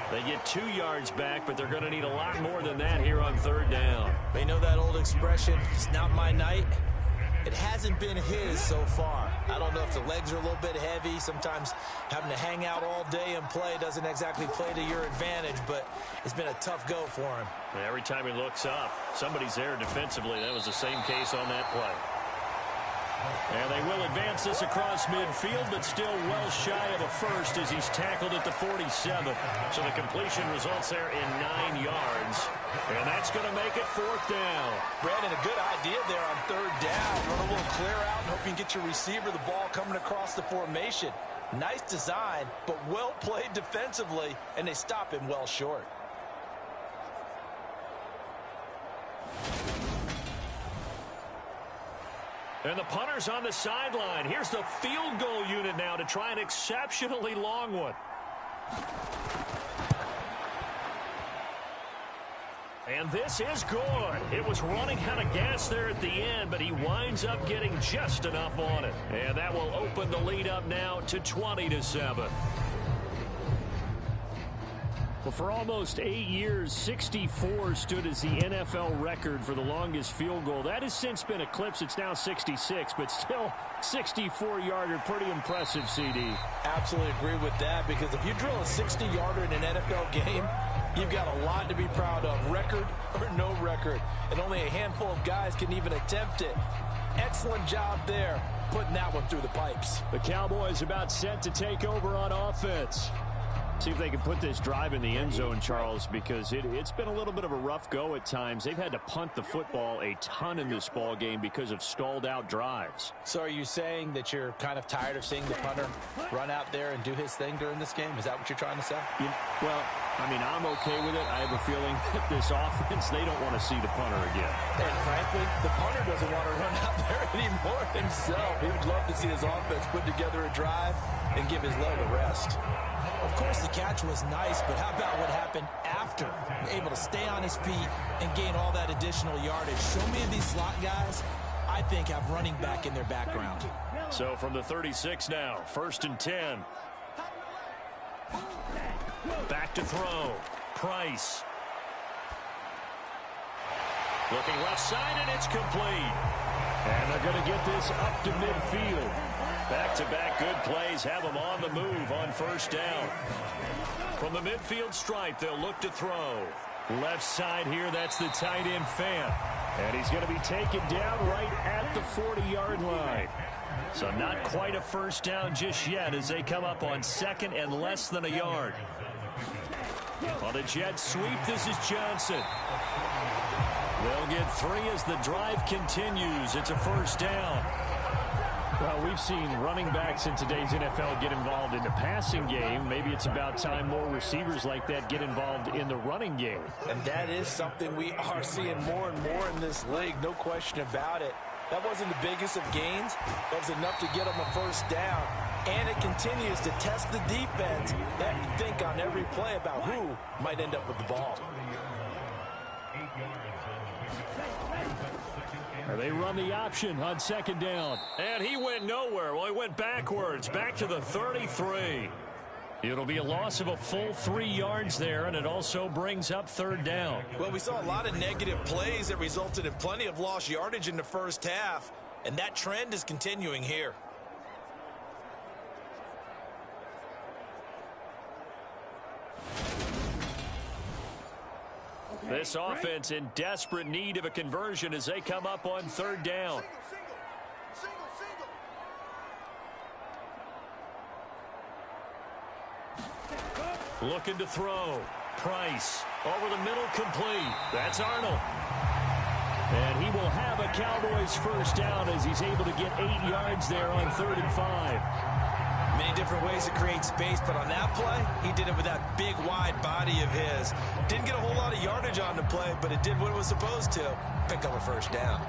They get 2 yards back, but they're going to need a lot more than that here on 3rd down. They know that old expression, it's not my night. It hasn't been his so far. I don't know if the legs are a little bit heavy. Sometimes having to hang out all day and play doesn't exactly play to your advantage, but it's been a tough go for him. Every time he looks up, somebody's there defensively. That was the same case on that play. And they will advance this across midfield, but still well shy of a first as he's tackled at the 47. So the completion results there in 9 yards. And that's going to make it 4th down. Brandon, a good idea there on 3rd down. Run a little clear out and hope you can get your receiver the ball coming across the formation. Nice design, but well played defensively, and they stop him well short. And the punter's on the sideline. Here's the field goal unit now to try an exceptionally long one. And this is good. It was running out of gas there at the end, but he winds up getting just enough on it. And that will open the lead up now to 20-7. Well, for almost 8 years, 64 stood as the NFL record for the longest field goal. That has since been eclipsed. It's now 66, but still 64-yarder. Pretty impressive, CD. Absolutely agree with that, because if you drill a 60-yarder in an NFL game, you've got a lot to be proud of, record or no record. And only a handful of guys can even attempt it. Excellent job there, putting that one through the pipes. The Cowboys about set to take over on offense. See if they can put this drive in the end zone, Charles, because it's been a little bit of a rough go at times. They've had to punt the football a ton in this ball game because of stalled out drives. So are you saying that you're kind of tired of seeing the punter run out there and do his thing during this game? Is that what you're trying to say? Well, I mean, I'm okay with it. I have a feeling that this offense, they don't want to see the punter again. And frankly, the punter doesn't want to run out there anymore himself. He would love to see his offense put together a drive and give his leg a rest. Of course, the catch was nice, but how about what happened after? Able to stay on his feet and gain all that additional yardage. So many of these slot guys, I think, have running back in their background. So from the 36 now, 1st and 10. Back to throw. Price. Looking left side, and it's complete. And they're going to get this up to midfield. Back-to-back good plays have them on the move on 1st down. From the midfield stripe, they'll look to throw. Left side here, that's the tight end Fant. And he's going to be taken down right at the 40-yard line. So not quite a 1st down just yet as they come up on 2nd and less than a yard. On a jet sweep, this is Johnson. They'll get 3 as the drive continues. It's a 1st down. Well, we've seen running backs in today's NFL get involved in the passing game. Maybe it's about time more receivers like that get involved in the running game. And that is something we are seeing more and more in this league, no question about it. That wasn't the biggest of gains. That was enough to get them a 1st down. And it continues to test the defense. They have to think on every play about who might end up with the ball. They run the option on 2nd down. And he went nowhere. Well, he went backwards, back to the 33. It'll be a loss of a full 3 yards there, and it also brings up 3rd down. Well, we saw a lot of negative plays that resulted in plenty of lost yardage in the first half, and that trend is continuing here. This offense in desperate need of a conversion as they come up on 3rd down. Looking to throw. Price over the middle, complete. That's Arnold. And he will have a Cowboys 1st down as he's able to get 8 yards there on 3rd and 5. Many different ways to create space, but on that play, he did it with that big, wide body of his. Didn't get a whole lot of yardage on the play, but it did what it was supposed to. Pick up a 1st down.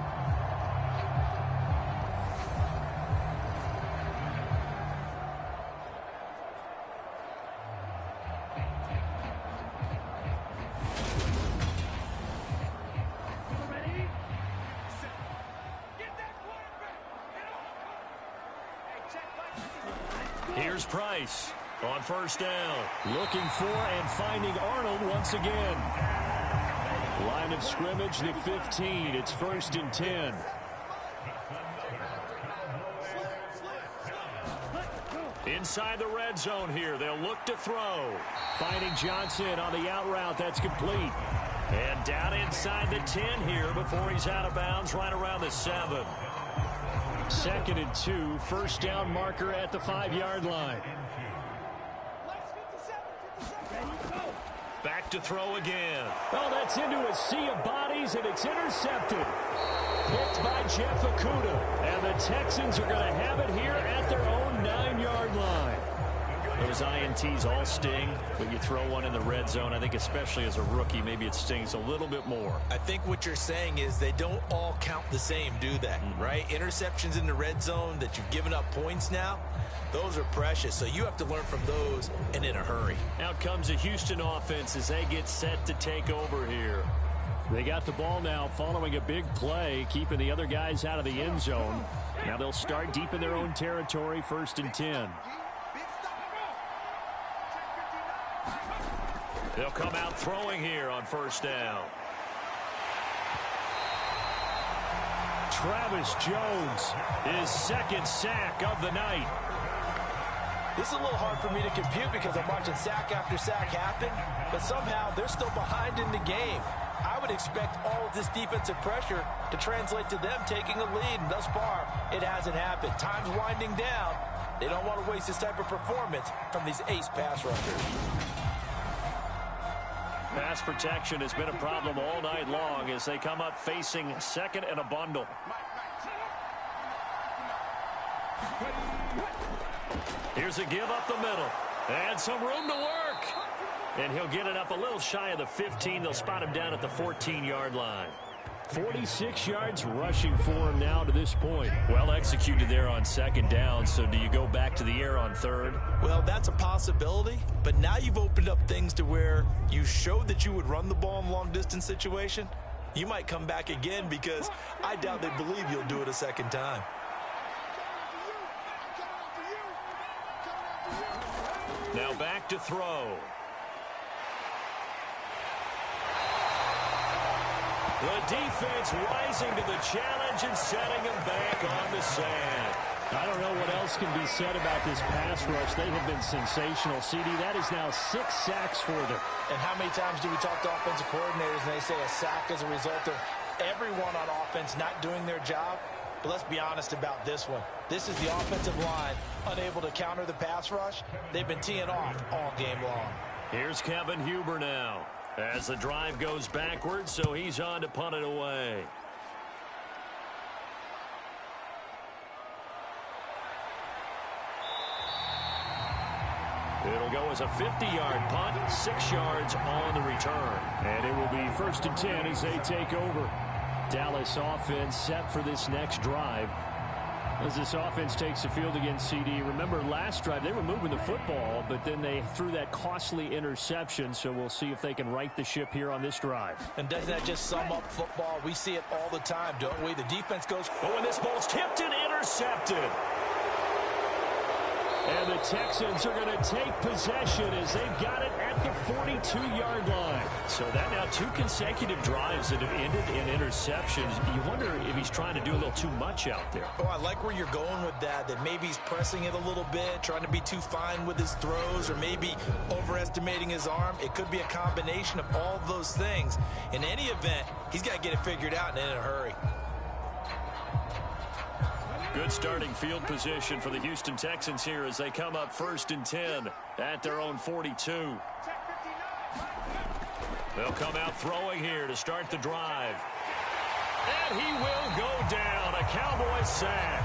Here's Price on 1st down. Looking for and finding Arnold once again. Line of scrimmage, the 15. It's 1st and 10. Inside the red zone here, they'll look to throw. Finding Johnson on the out route. That's complete. And down inside the 10 here before he's out of bounds right around the 7. 2nd and 2, 1st down marker at the 5-yard line. Back to throw again. Oh, that's into a sea of bodies, and it's intercepted. Picked by Jeff Okudah. And the Texans are going to have it here at their own 9-yard line. Those INTs all sting, but you throw one in the red zone. I think especially as a rookie, maybe it stings a little bit more. I think what you're saying is they don't all count the same, do they? Right? Interceptions in the red zone that you've given up points now, those are precious. So you have to learn from those and in a hurry. Out comes the Houston offense as they get set to take over here. They got the ball now following a big play, keeping the other guys out of the end zone. Now they'll start deep in their own territory, 1st and 10. They'll come out throwing here on 1st down. Travis Jones, his 2nd sack of the night. This is a little hard for me to compute because I'm watching sack after sack happen, but somehow they're still behind in the game. I would expect all of this defensive pressure to translate to them taking a lead, and thus far, it hasn't happened. Time's winding down, They don't want to waste this type of performance from these ace pass rushers. Pass protection has been a problem all night long as they come up facing second and a bundle. Here's a give up the middle. And some room to work. And he'll get it up a little shy of the 15. They'll spot him down at the 14-yard line. 46 yards rushing for him now to this point. Well executed there on second down. So do you go back to the air on third? Well, that's a possibility. But now you've opened up things to where you showed that you would run the ball in long-distance situation. You might come back again because I doubt they believe you'll do it a second time. Now back to throw. The defense rising to the challenge and setting him back on the sand. I don't know what else can be said about this pass rush. They have been sensational. CD, that is now 6 sacks for them. And how many times do we talk to offensive coordinators and they say a sack as a result of everyone on offense not doing their job? But let's be honest about this one. This is the offensive line unable to counter the pass rush. They've been teeing off all game long. Here's Kevin Huber now as the drive goes backwards, so he's on to punt it away. It'll go as a 50-yard punt, 6 yards on the return. And it will be 1st and 10 as they take over. Dallas offense set for this next drive. As this offense takes the field against CD, remember last drive they were moving the football, but then they threw that costly interception, so we'll see if they can right the ship here on this drive. And doesn't that just sum up football? We see it all the time, don't we? The defense goes, oh, and this ball's tipped and intercepted. And the Texans are going to take possession as they've got it at the 42-yard line. So that now 2 consecutive drives that have ended in interceptions. You wonder if he's trying to do a little too much out there. Oh, I like where you're going with that maybe he's pressing it a little bit, trying to be too fine with his throws, or maybe overestimating his arm. It could be a combination of all of those things. In any event, he's got to get it figured out and in a hurry. Good starting field position for the Houston Texans here as they come up 1st and 10 at their own 42. They'll come out throwing here to start the drive. And he will go down. A Cowboys sack.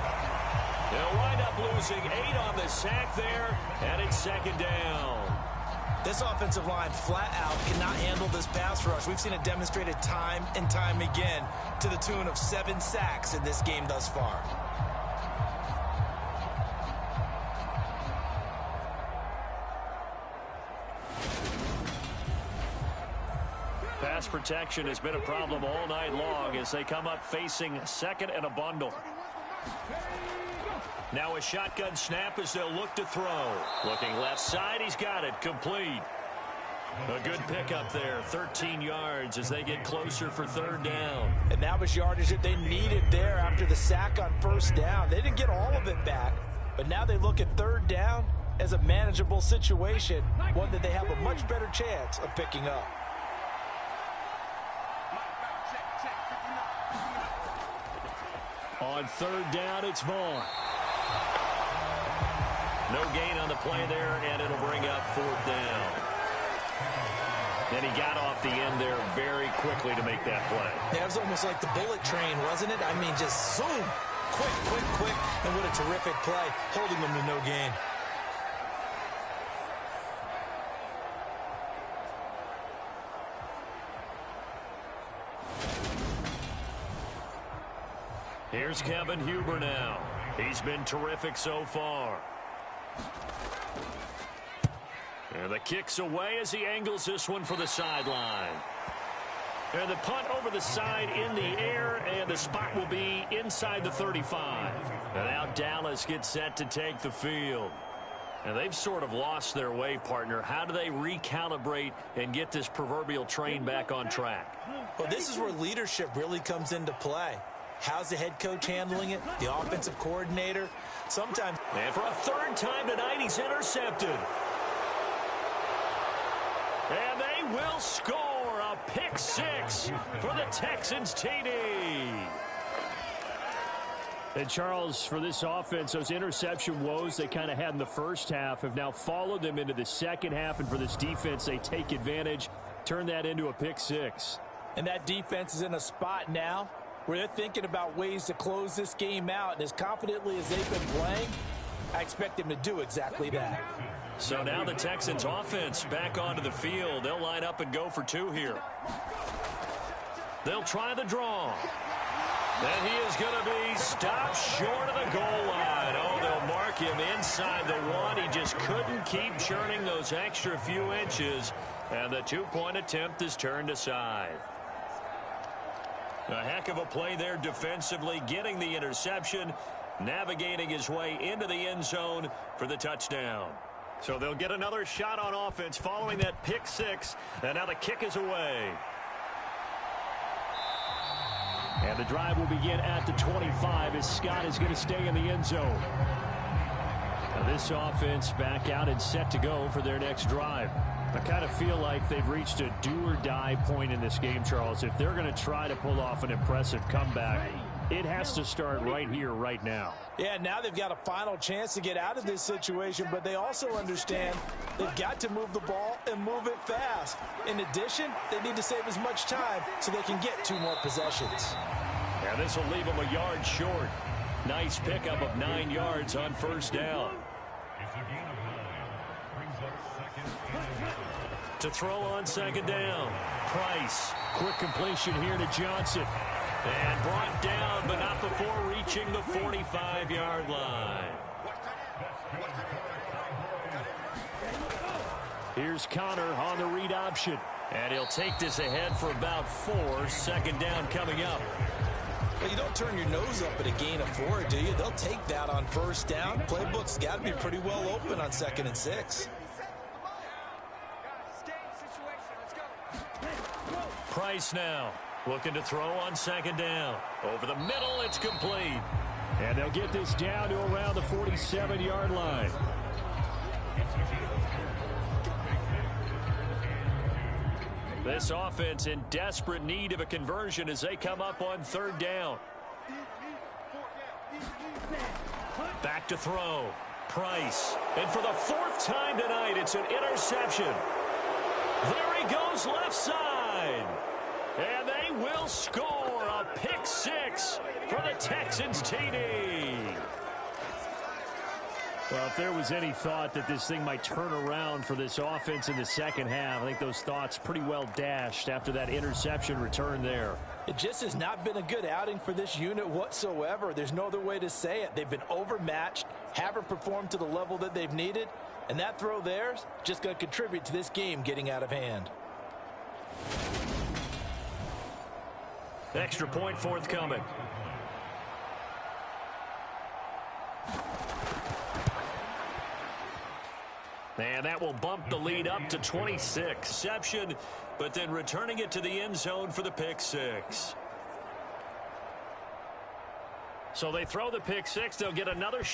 They'll wind up losing 8 on the sack there, and it's 2nd down. This offensive line flat out cannot handle this pass rush. We've seen it demonstrated time and time again to the tune of 7 sacks in this game thus far. Pass protection has been a problem all night long as they come up facing second and a bundle. Now a shotgun snap as they'll look to throw. Looking left side, he's got it. Complete. A good pickup there, 13 yards as they get closer for 3rd down. And that was yardage that they needed there after the sack on 1st down. They didn't get all of it back, but now they look at 3rd down as a manageable situation, one that they have a much better chance of picking up. On 3rd down, it's Vaughn. No gain on the play there, and it'll bring up 4th down. And he got off the end there very quickly to make that play. That was almost like the bullet train, wasn't it? I mean, just zoom. Quick, quick, quick. And what a terrific play, holding them to no gain. Here's Kevin Huber now. He's been terrific so far. And the kick's away as he angles this one for the sideline. And the punt over the side in the air, and the spot will be inside the 35. And now Dallas gets set to take the field. And they've sort of lost their way, partner. How do they recalibrate and get this proverbial train back on track? Well, this is where leadership really comes into play. How's the head coach handling it? The offensive coordinator? Sometimes. And for a 3rd time tonight, he's intercepted. And they will score a pick 6 for the Texans TD. And Charles, for this offense, those interception woes they kind of had in the first half have now followed them into the second half. And for this defense, they take advantage, turn that into a pick six. And that defense is in a spot now where they're thinking about ways to close this game out. And as confidently as they've been playing, I expect them to do exactly that. So now the Texans offense back onto the field. They'll line up and go for two here. They'll try the draw. And he is going to be stopped short of the goal line. Oh, they'll mark him inside the one. He just couldn't keep churning those extra few inches. And the two-point attempt is turned aside. A heck of a play there defensively, getting the interception, navigating his way into the end zone for the touchdown. So they'll get another shot on offense following that pick six. And now the kick is away. And the drive will begin at the 25 as Scott is going to stay in the end zone. Now this offense back out and set to go for their next drive. I kind of feel like they've reached a do-or-die point in this game, Charles. If they're going to try to pull off an impressive comeback, it has to start right here, right now. Yeah, now they've got a final chance to get out of this situation, but they also understand they've got to move the ball and move it fast. In addition, they need to save as much time so they can get 2 more possessions. And this will leave them a yard short. Nice pickup of 9 yards on first down. To throw on second down. Price. Quick completion here to Johnson. And brought down, but not before reaching the 45-yard line. Here's Connor on the read option. And he'll take this ahead for about 4. Second down coming up. Well, you don't turn your nose up at a gain of 4, do you? They'll take that on first down. Playbook's got to be pretty well open on 2nd and 6. Price now looking to throw on second down. Over the middle, it's complete. And they'll get this down to around the 47-yard line. This offense in desperate need of a conversion as they come up on third down. Back to throw. Price. And for the 4th time tonight, it's an interception. There he goes left side. And they will score a pick 6 for the Texans TD. Well, if there was any thought that this thing might turn around for this offense in the second half, I think those thoughts pretty well dashed after that interception return there. It just has not been a good outing for this unit whatsoever. There's no other way to say it. They've been overmatched, haven't performed to the level that they've needed, and that throw there is just going to contribute to this game getting out of hand. Extra point forthcoming. And that will bump the lead up to 26. Exception, but then returning it to the end zone for the pick 6. So they throw the pick 6. They'll get another